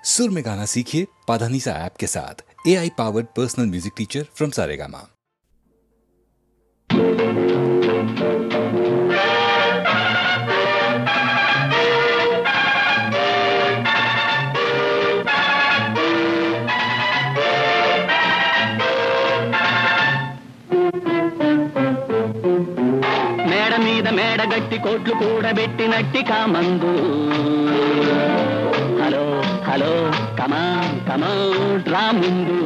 सुर में गाना सीखिए पाधानीसा ऐप के साथ। AI powered personal music teacher from Saregama. మేడ మీద మేడగట్టి కోట్లు కూడబెట్టినట్టి కామందు. హలో హలో కమాన్ కమాన్ రా ముందు.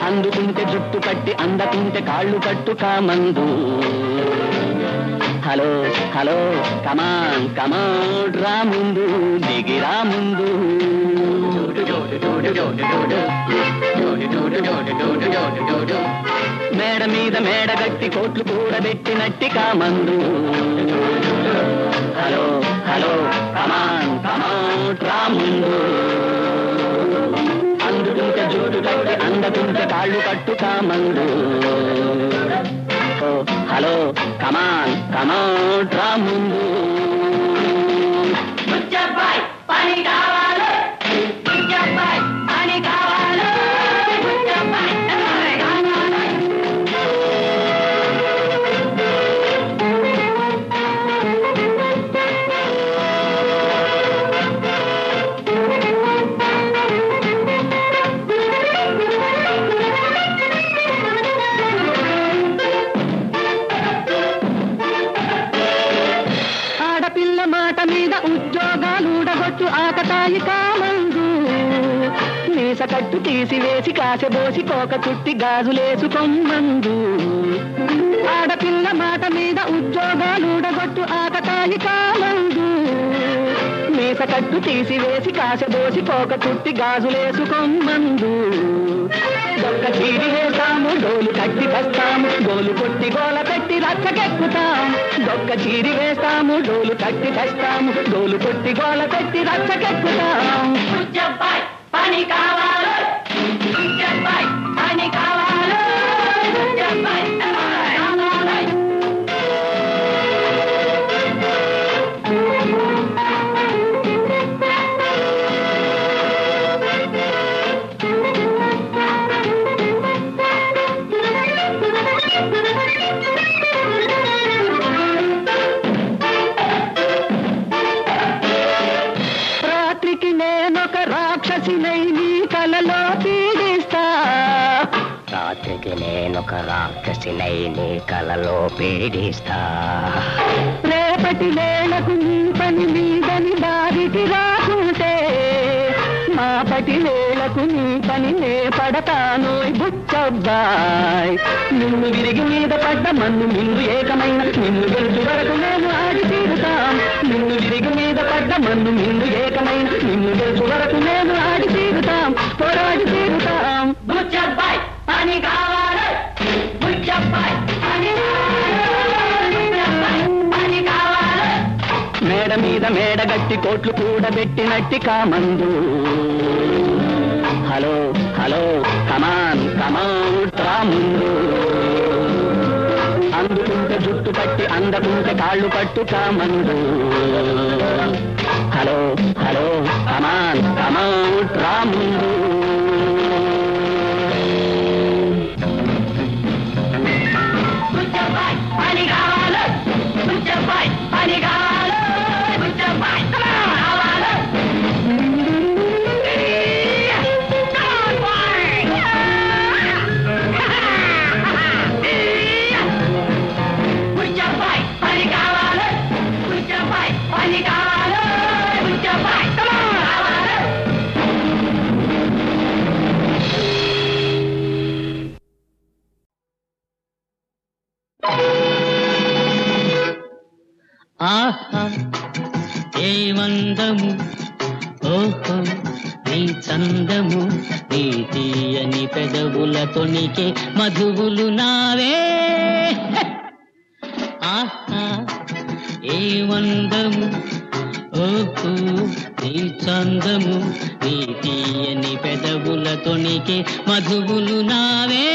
అందుకుంటే జుట్టు కట్టి అందకుంటే కాళ్ళు కట్టు కామందు. హలో హలో కమాన్ కమాన్ రా ముందు, దిగిరా ముందు. మేడ మీద మేడగట్టి కోట్లు కూడబెట్టినట్టి కామందు. హలో హలో కమాన్ కమాన్ రా ముందు. అందుకుంటే జుట్టు కట్టి అందకుంటే కాళ్ళు కట్టు కామందు. హలో కమాన్ కమాన్ రా ముందు. పని కావాలి పని కావాలి. ఆడపిల్ల మాట మీద ఉద్యోగాలుడగొచ్చు ఆకతాయి కామందు. మీస కట్టు తీసివేసి కాసెబోసి కోక చుట్టి గాజులేసుకొమ్మందు. ఆడపిల్ల మాట మీద ఉద్యోగాలుడగొచ్చు ఆకతాయి కామందు. మీస కట్టు తీసివేసి కాసెబోసి కోక చుట్టి గాజులేసుకొమ్మందు. దొక్క చీరి వేస్తాము డోలు కట్టి వస్తాము, గోలు కొట్టి గోల పెట్టి రచ్చకెక్కుతాం. దొక్క చీరి వేస్తాము డోలు కట్టి వస్తాము, గోలు కొట్టి గోల పెట్టి రచ్చకెక్కుతాం. పని కావాలి పని కావాలి. రాత్రికి నేనొక రాక్షసినై నీ కలలో పీడిస్తా. రాత్రికి నేనొక రాక్షసినై నీ కలలో పీడిస్తా. రేపటి వేళకు నీ పని మీదని దారికి రాకుంటే, మాపటి వేళకు నీ పని నే పడతాను బుచ్చబ్బాయ్. నిన్ను విరిగి మీద పడ్డ మన్ను నిన్ను ఏకమైన నిన్ను గెలుచు వరకు నేను ఆడి తీరుతాం. నిన్ను విరిగి మీద పడ్డ మన్ను నిన్ను ఏకమైన నిన్ను గెలుచు వరకు నేను ఆడి తీరుతాం, పోరాడి తీరుతాం. బుచ్చబ్బాయ్ పని కావాలి బుచ్చబ్బాయ్ పని కావాలి. మేడ మీద మేడగట్టి కోట్లు కూడబెట్టినట్టి కామందు. హలో హలో కమాన్ కమాన్ రా ముందు. అందుకుంటే జుట్టు పట్టి అందకుంటే కాళ్ళు పట్టు కామందు. హలో హలో కమాన్ కమాన్ రా ముందు. పని కావాలి పని కావాలి. ఆహా ఏ వందము ఓహో నీ చందము, నీ తీయని పెదవుల తొణికే మధువులు నావే. ఆహా ఏ వందము ఓహో నీ చందము, నీ తీయని పెదవుల తొణికే మధువులు నావే.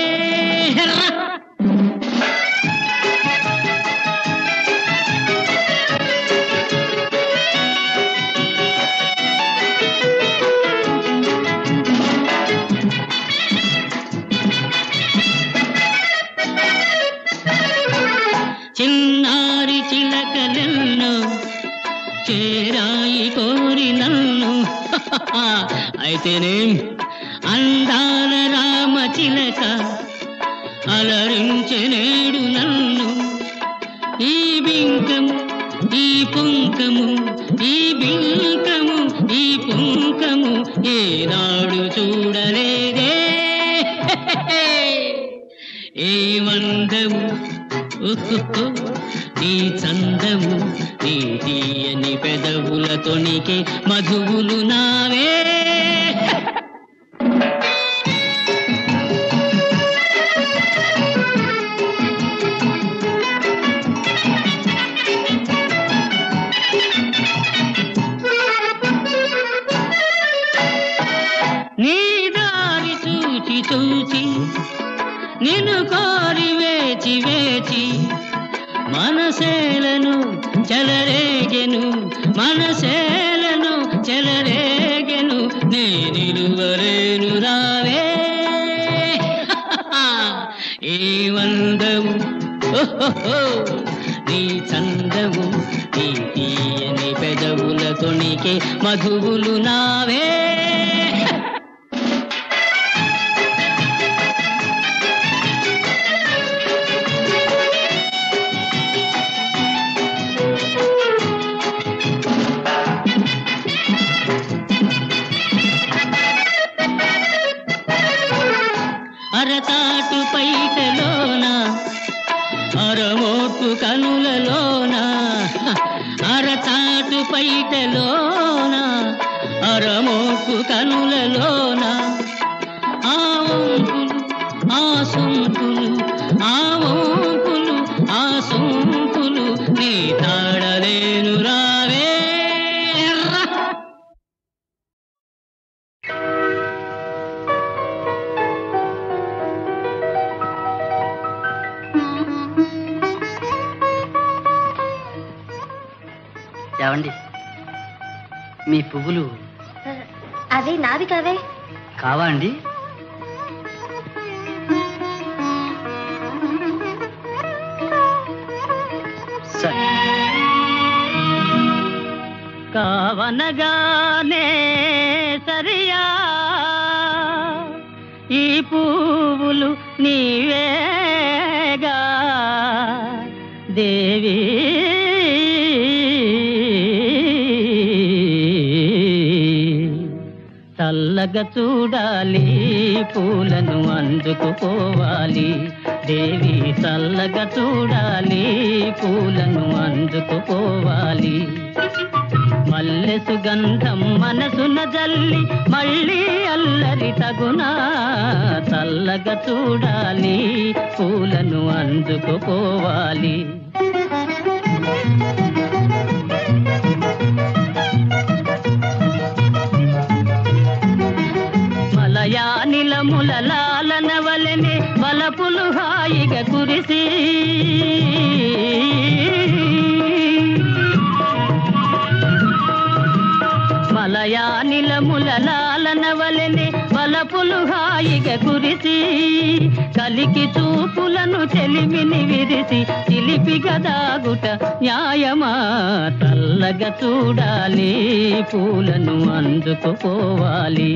అయితేనే అందాల రామచిలక అలరించే నేడు నన్ను ఈ బింకము ఈ పుంకము ఈ బింకము ఈ పుంకము ఏనాడు చూడలేదే ఏ వందము నీ చందము నీ తీయని పెదవుల తొణికే మధువులు నావే నీ దారి చూచి చూచి నిన్ను కోరి వేచి వేచి మనసేలను చెలరేగెను మనసేలను చెలరేగెను నే నిలువరేను రావే ఏ వందము నీ చందము నీ తీయని పెదవుల తొణికే మధువులు నావే అరతాటు పైటలోన అరమోటు కనులలోన అరతాటు పైటలోన అరమోటు కనులలోన ఆ వంపులు ఆ సొంపులు ఆ వంపులు ఆ సొంపులు నీ తాడలేను రావే ఏవండి మీ పువ్వులు అవి నావి కావే కావా అండి సరే కావనగానే సరియా ఈ పువ్వులు నీవేగా దేవి చల్లగా చూడాలి పూలను అందుకుపోవాలి దేవి చల్లగా చూడాలి పూలను అందుకుపోవాలి మల్లె సుగంధం మనసున జల్లి మళ్ళీ అల్లరి తగునా చల్లగా చూడాలి పూలను అందుకుపోవాలి మలయానిలముల లాలన వలెనే వలపులు హాయిగా కురిసి మలయానిలముల లాలన వలెనే వలపులు హాయిగా కురిసి కలికి చూపులను చెలిమిని విరిసి చిలిపిగా దాగుట న్యాయమా చల్లగా చూడాలి పూలను అందుకుపోవాలి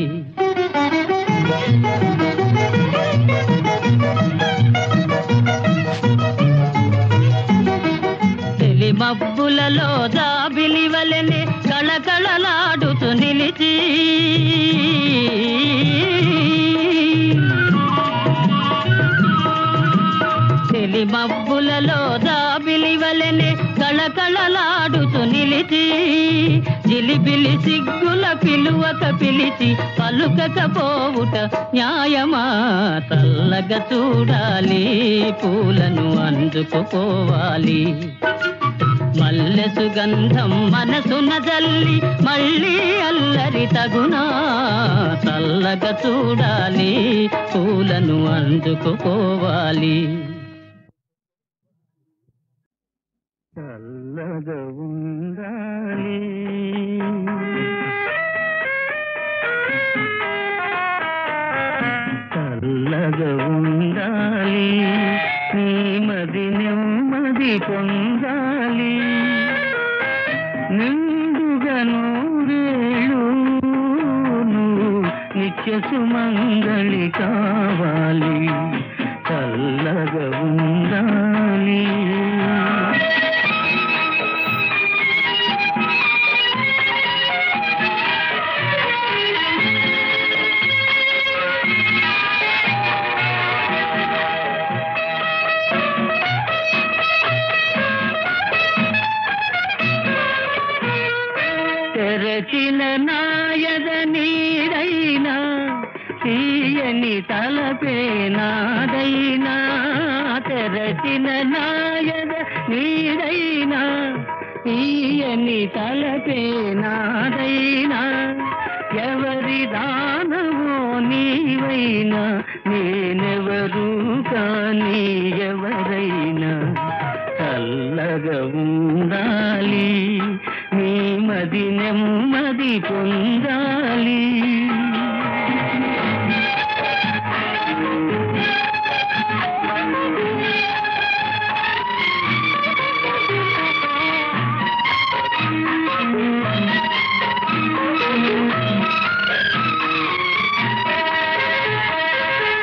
తెలి మబ్బులలో జాబిలి వలెనే కళకళలాడుతూ నిలిచి తెలి మబ్బులలో జాబిలి వలెనే కళకళలాడుతూ నిలిచి జిలిబిలి సిగ్గుల పిలువక పిలిచి పలుకకపోవుట న్యాయమా చల్లగా చూడాలి పూలను అందుకుపోవాలి మల్లె సుగంధం మనసున జల్లి మళ్ళీ అల్లరి తగునా చల్లగా చూడాలి పూలను అందుకుపోవాలి చల్లగా ఉండాలి చల్లగా ఉండాలి నీ మది నెమ్మది పొందాలి నిండుగా నూరేళ్ళు నిత్య సుమంగళి కావాలి, చల్లగా ఉండాలి. తెరచిన నాయద నీడైనా, తీయని తలపే నాదైనా. తెరచిన నాయద నీడైనా, తీయని తలపే నాదైనా. ఎవరి దానవో నీవైనా, నేనెవరు కానీ ఎవరైనా చల్లగా ఉండాలి, నీ మది నెమ్మది పొందాలి.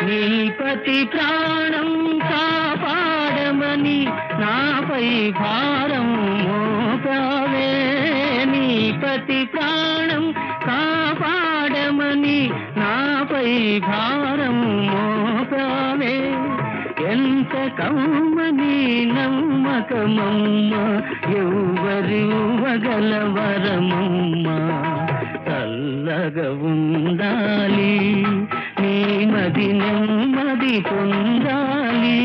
నీ పతి ప్రాణం కాపాడమని నాపై భారం మోపావే. నీ పతి ప్రాణం కాపాడమని నాపై భారం మోపావే. ఎంత కమ్మని నమ్మకమమ్మ, ఎవ్వరి వగలవరమమ్మ. చల్లగా ఉండాలి, నీ మది నెమ్మది పొందాలి.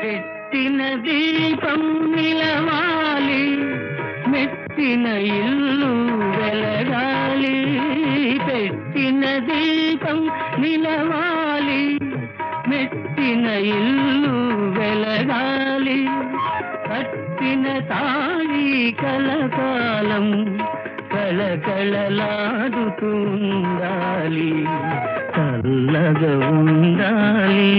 పెట్టిన దీపం నిలవాలి, మెట్టిన ఇల్లు వెలగాలి. పెట్టిన దీపం నిలవాలి, మెట్టిన ఇల్లు వెలగాలి. కట్టిన తాళి కలకాలం కళకళలాడుతుండాలి, చల్లగా ఉండాలి,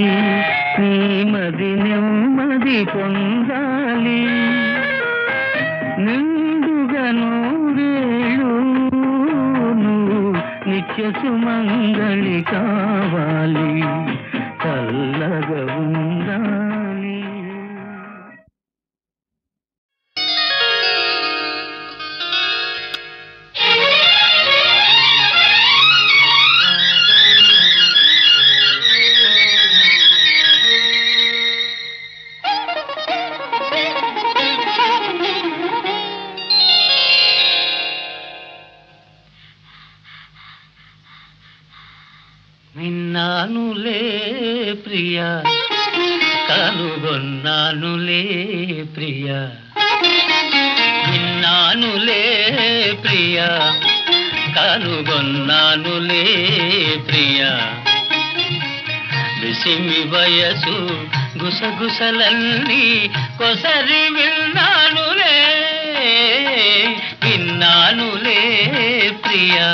నీ మది నెమ్మది పొందాలి. నిండుగా నూరేళ్ళు నిత్య సుమంగళి కావాలి, చల్లగా ఉండాలి. విన్నానులే ప్రియా, కనుగొన్నానులే ప్రియా. విన్నానులే ప్రియా, కనుగొన్నానులే ప్రియా. విసిమి వయసు గుసగుసలన్నీ కొసరి విన్నానులే, విన్నానులే ప్రియా.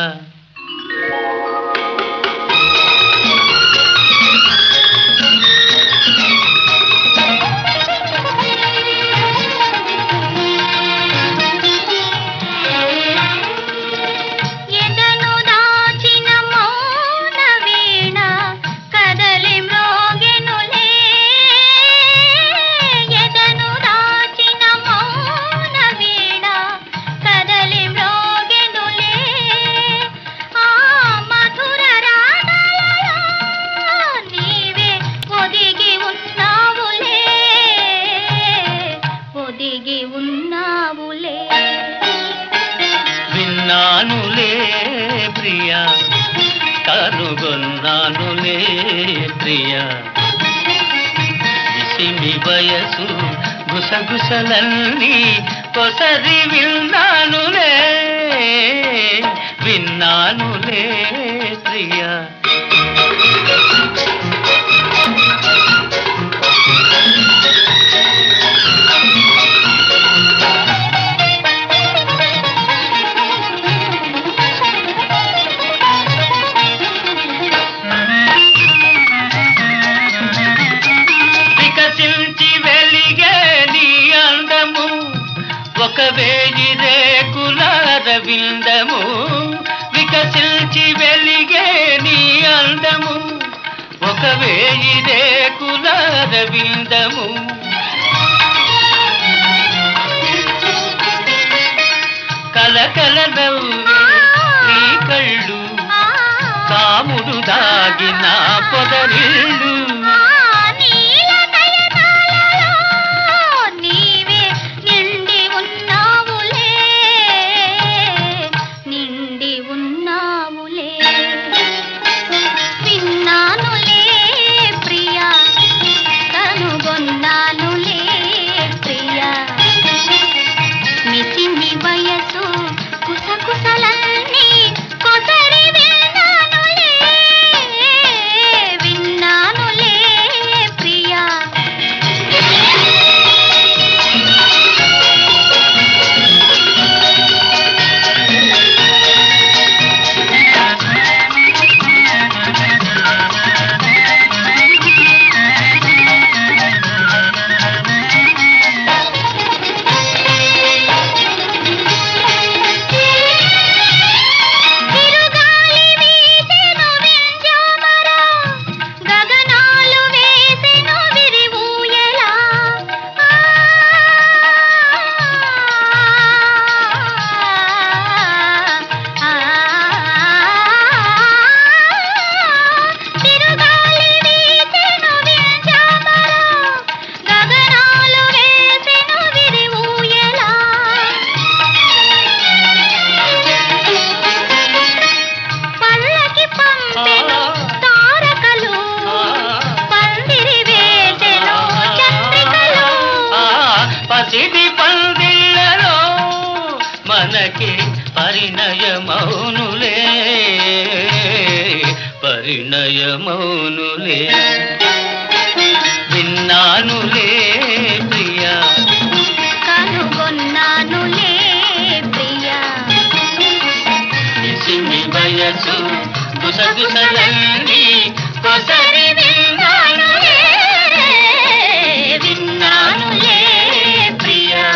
విన్నానులే ప్రియా, కనుగొన్నానులే ప్రియా. విసిమి వయసు గుసగుసలన్నీ కొసరి విన్నానులే, విన్నానులే ప్రియా. ఒక వేయి రేకుల రవిందము వికసించి వెలిగే నీ అందము ఒక వేయి రేకుల రవిందము కలకల నవ్వే నీ కళ్ళు కాముడు దాగిన పొదరిళ్ళు పరిణయమౌనులే పరిణయమౌనులే విన్నానులే ప్రియా కనుగొన్నానులే ప్రియా నిసిమి వయసు గుసగుసలన్నీ కొసరి విన్నానులే విన్నానులే ప్రియా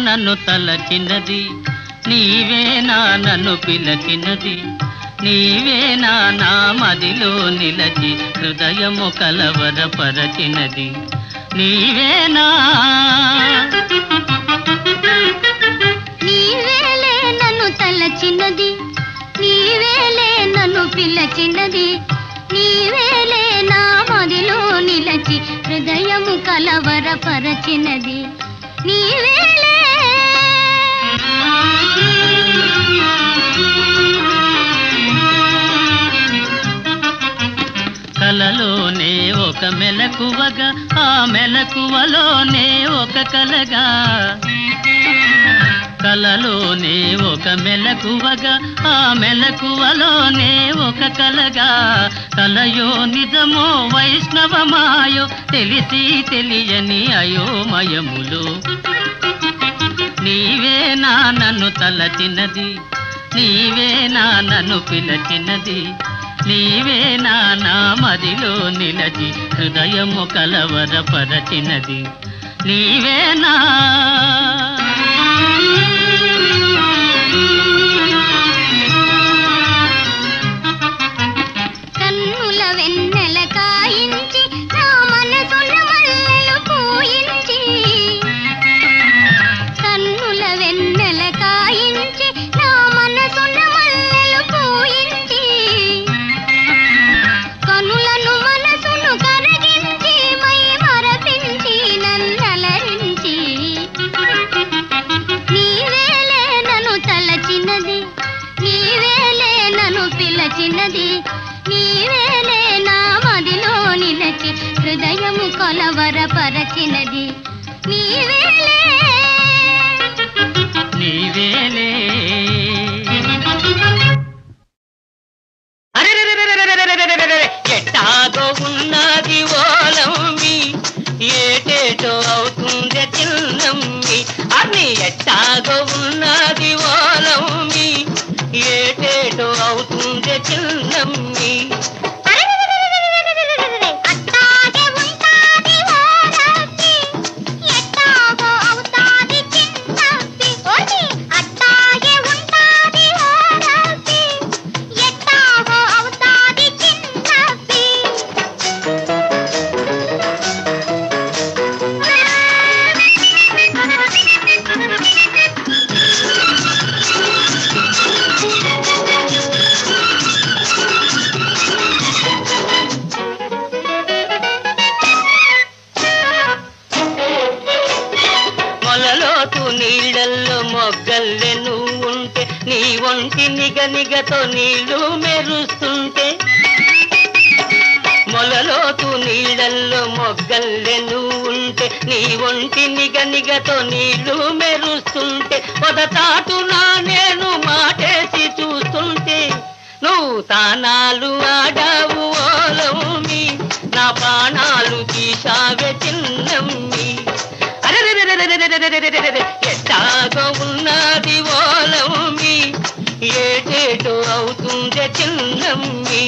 నన్ను తలచినది నీవే నన్ను పిలచినది నీవే నా మదిలో నిలచి హృదయము కలవరపరచినది నీవేనా నీవేలే నన్ను తలచినది నీవేలే నన్ను పిలచినది నీవేలే నా మదిలో నిలచి హృదయము కలవరపరచినది నీవేలే కలలోనే ఒక మెలకువగా ఆ మెలకువలోనే ఒక కలగా కలలోనే ఒక మెలకువగా ఆ మెలకువలోనే ఒక కలగా కలయో నిజమో వైష్ణవమాయో తెలిసి తెలియని అయోమయములు నీవే నన్ను తలచినది నీవే నన్ను పిలచినది నీవే నా మదిలో నిలచి హృదయము కలవరపరచినది నీవేనా కన్నుల వెన్నెల కాయించి నా మనసున మల్లెలు పూయించి కన్నుల వెన్నెల కాయించి నా మనసున మల్లెలు పూయించి కనులను మనసును కరగించి మై మరపించి నన్నలరించి కొలవరపరచినది నీవేలే నీవేలే. ఎట్టాగో ఉన్నది ఓలమ్మి ఏటేటో అవుతుంది చిన్నమ్మి అని ఎట్టాగో ఉన్నది ఓలమ్మి ఏటేటో అవుతుంది చిన్నమ్మి. నీళ్ళల్లో మొగ్గల్లే నువ్వుంటే నీ ఒంటి నిగనిగతో నీళ్లు మెరుస్తుంటే మొలలోతు నీళ్ళల్లో మొగ్గల్లే నువ్వుంటే నీ ఒంటి నిగనిగతో నీళ్లు మెరుస్తుంటే మొదటాటునా నేను మాటేసి చూస్తుంటే నువ్వు తానాలు ఆడావు ఓలమ్మి నా ప్రాణాలు తీశావే చిన్నమ్మి. ఎట్టాగో ఉన్నది ఓలమ్మి ఏటేటో అవుతుంది చిన్నమ్మి.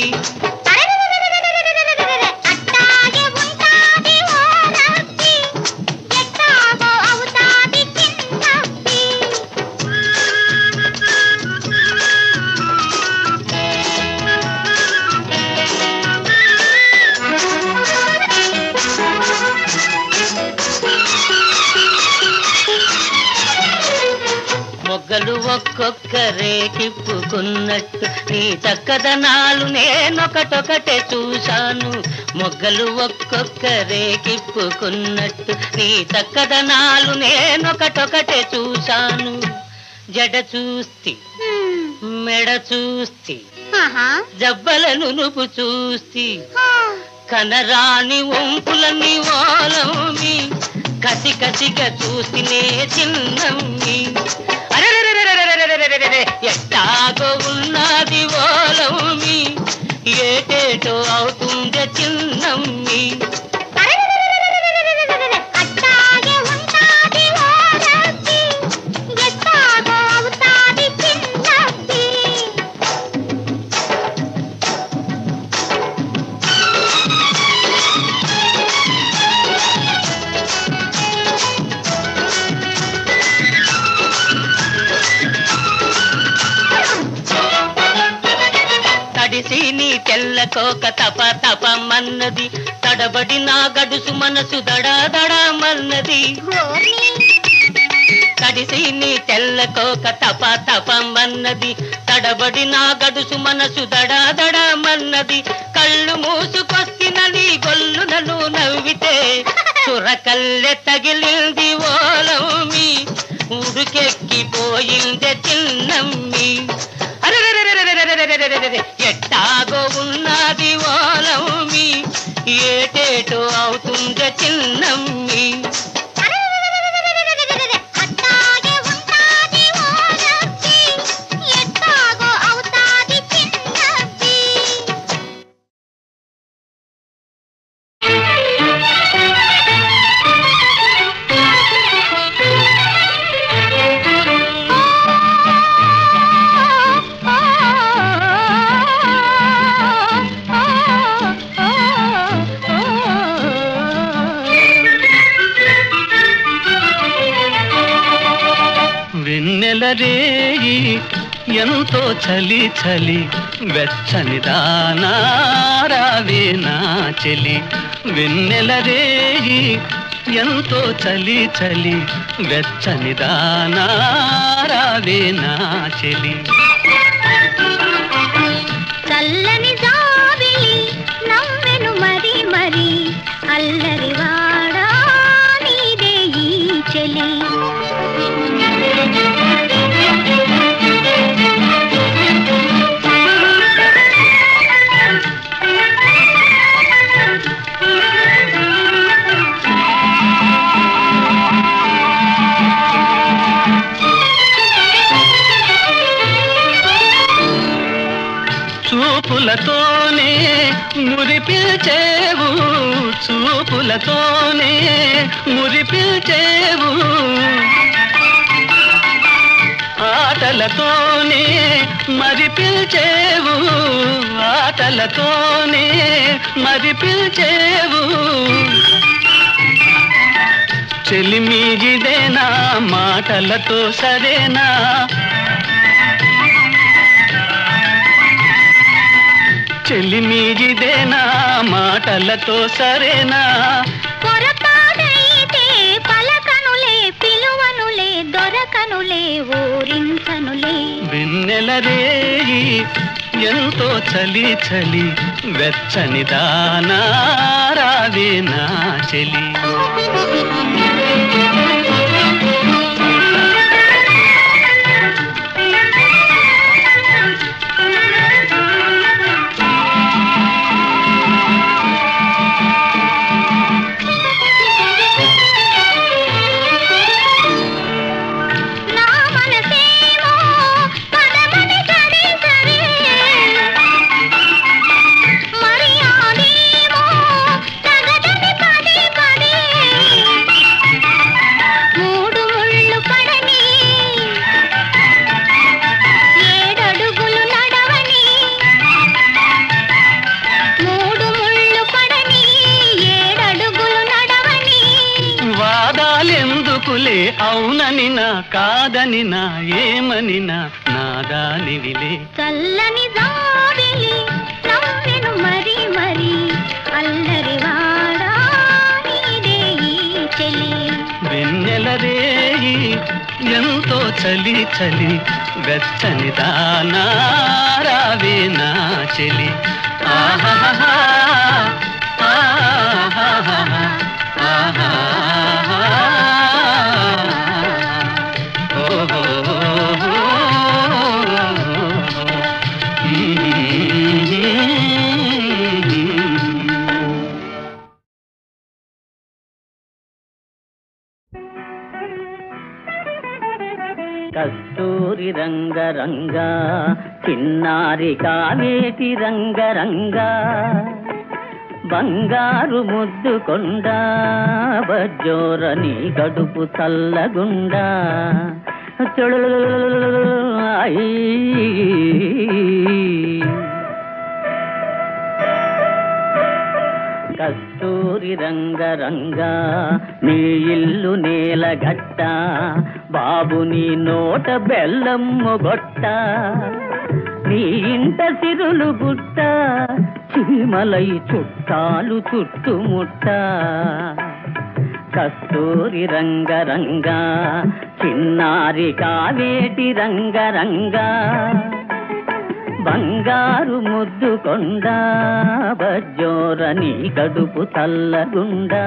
మొగ్గలు ఒక్కొక్కరే కిప్పుకున్నట్టు నీ చక్కదనాలు నేనొకటొకటే చూశాను. మొగ్గలు ఒక్కొక్కరే కిప్పుకున్నట్టు నీ చక్కదనాలు నేనొకటొకటే చూశాను. జడ చూస్తి మెడ చూస్తి జబ్బలను నువ్వు చూస్తి కనరాని వంపులని ఓలమ్మి కసి కసిగా చూసినే చిన్నమ్మి. ఎట్టాగో ఉన్నది ఓలమ్మి ఏటేటో అవుతుంది చిన్నమ్మి. నీ తెల్లకోక తప తపమన్నది తడబడి నా గడుసు మనసు దడాదడమన్నది. తడిసి నీ తెల్లకోక తప తపమన్నది తడబడి నా గడుసు మనసు దడాదడమన్నది. కళ్ళు మూసుకొస్తిన నీ గొల్లునను నవ్వితే చురకల్లె తగిలింది ఓలమ్మి ఉడుకెక్కిపోయిందే చిన్నమ్మి. ఎట్టాగో ఉన్నది ఓలమ్మి ఏటేటో అవుతుంది చిన్నమ్మి. వెన్నెలరేయి ఎంతో చలి చలి వెచ్చని దానారావే నా చెలి. వెన్నెలరేయి ఎంతో చలి చలి వెచ్చని దానారావే నా చెలి. చల్లని జాబిలి నవ్వెను మరి మరి అల్లరివాడా నీదే ఈ చెలి. చూపులతోనే మురిపిల్చేవు చూపులతోనే మురిపిల్చేవు ఆటలతోనే మరిపిల్చేవు ఆటలతోనే మరిపిల్చేవు చెలిమిగిదేనా మాటలతో సరేనా చెలిమిగిదేనా మాటలతో సరేనా పొరపాటైతే పలకనులే పిలువనులే దొరకనులే ఊరించనులే వెన్నెల రేయి ఎంతో చలి చలి వెచ్చని దానా రావే నా చెలి అవునని నా కాదని నా ఏమని నా దానివిలే చల్లని జాబిలి నవ్వెను మరి మరి అల్లరి వాడా నీదే ఈ చెలి వెన్నెల రేయి ఎంతో చలి చలి వెచ్చని దానా రావే నా చెలి ఆహాహా ఆహాహా ఆహా కస్తూరి రంగరంగా చిన్నారి కావేటి రంగరంగా బంగారు ముద్దు కొండ బజ్జోరని గడుపు చల్లగుండా కస్తూరి రంగరంగా నీ ఇల్లు నేలగట్ట బాబు నీ నోట బెల్లమ్ము గొట్ట నీ ఇంట సిరులు గుట్ట చీమలై చుట్టాలు చుట్టుముట్ట కస్తూరి రంగరంగా చిన్నారి కావేటి రంగరంగా బంగారు ముద్దు కొండ బజ్జోరని గడుపు చల్లగుండా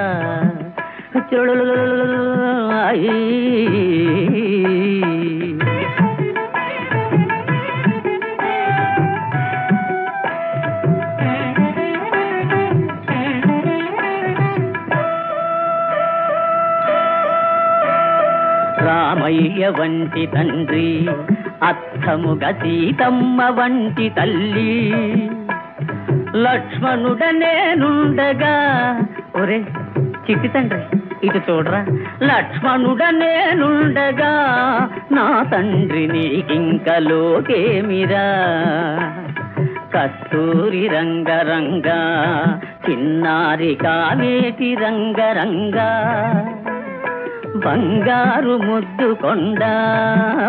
రామయ్య వంటి తండ్రి అత్తముగా సీతమ్మ వంటి తల్లి లక్ష్మణుడ నేనుండగా ఒరే చిట్టి తండ్రి ఇటు చూడరా లక్ష్మణుడ నేనుండగా నా తండ్రి నీకింక లోకేమిరా కస్తూరి రంగరంగా చిన్నారి కావేటి రంగరంగా బంగారు ముద్దు కొండ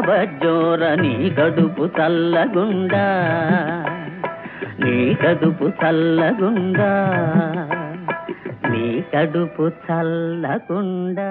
బజ్జోరని గడుపు చల్లగుండా నీ కడుపు చల్లగుండా నీ కడుపు చల్లగుండా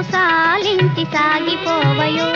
సాలించి సాగిపోవయో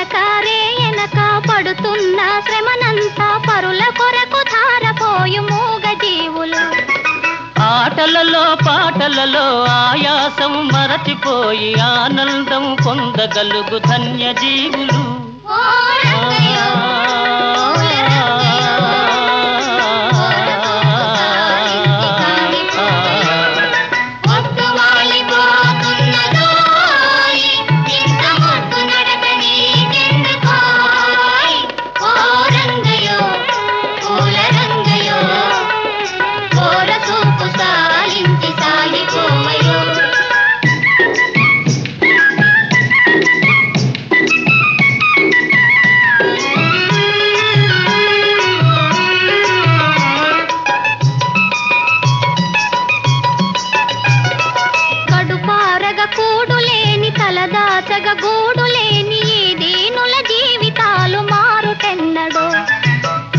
అనక రే ఎనక పడుతున్న శ్రమనంతా పరుల కొరకు ధారపోయు మూగ జీవులు. ఆటలలో పాటలలో ఆయాసం మరచిపోయి ఆనందం పొందగలుగు ధన్య జీవులు. గూడు లేని ఈ దీనుల జీవితాలు మారుటెన్నడో.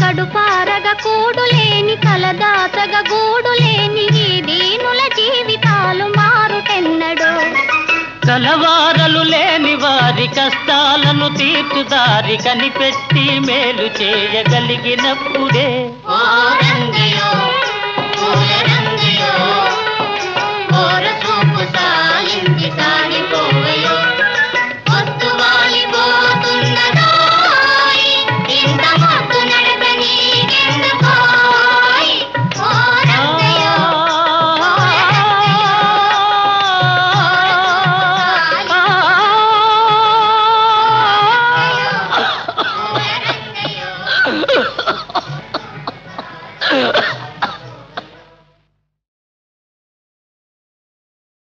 కడుపారగ కూడు లేని కలదాచగ గూడు లేని ఈ దీనుల జీవితాలు మారుటెన్నడో. కలవారలు లేని వారి కష్టాలను తీర్చుదారి కనిపెట్టి మేలు చేయగలిగినప్పుడే ఓ రంగయో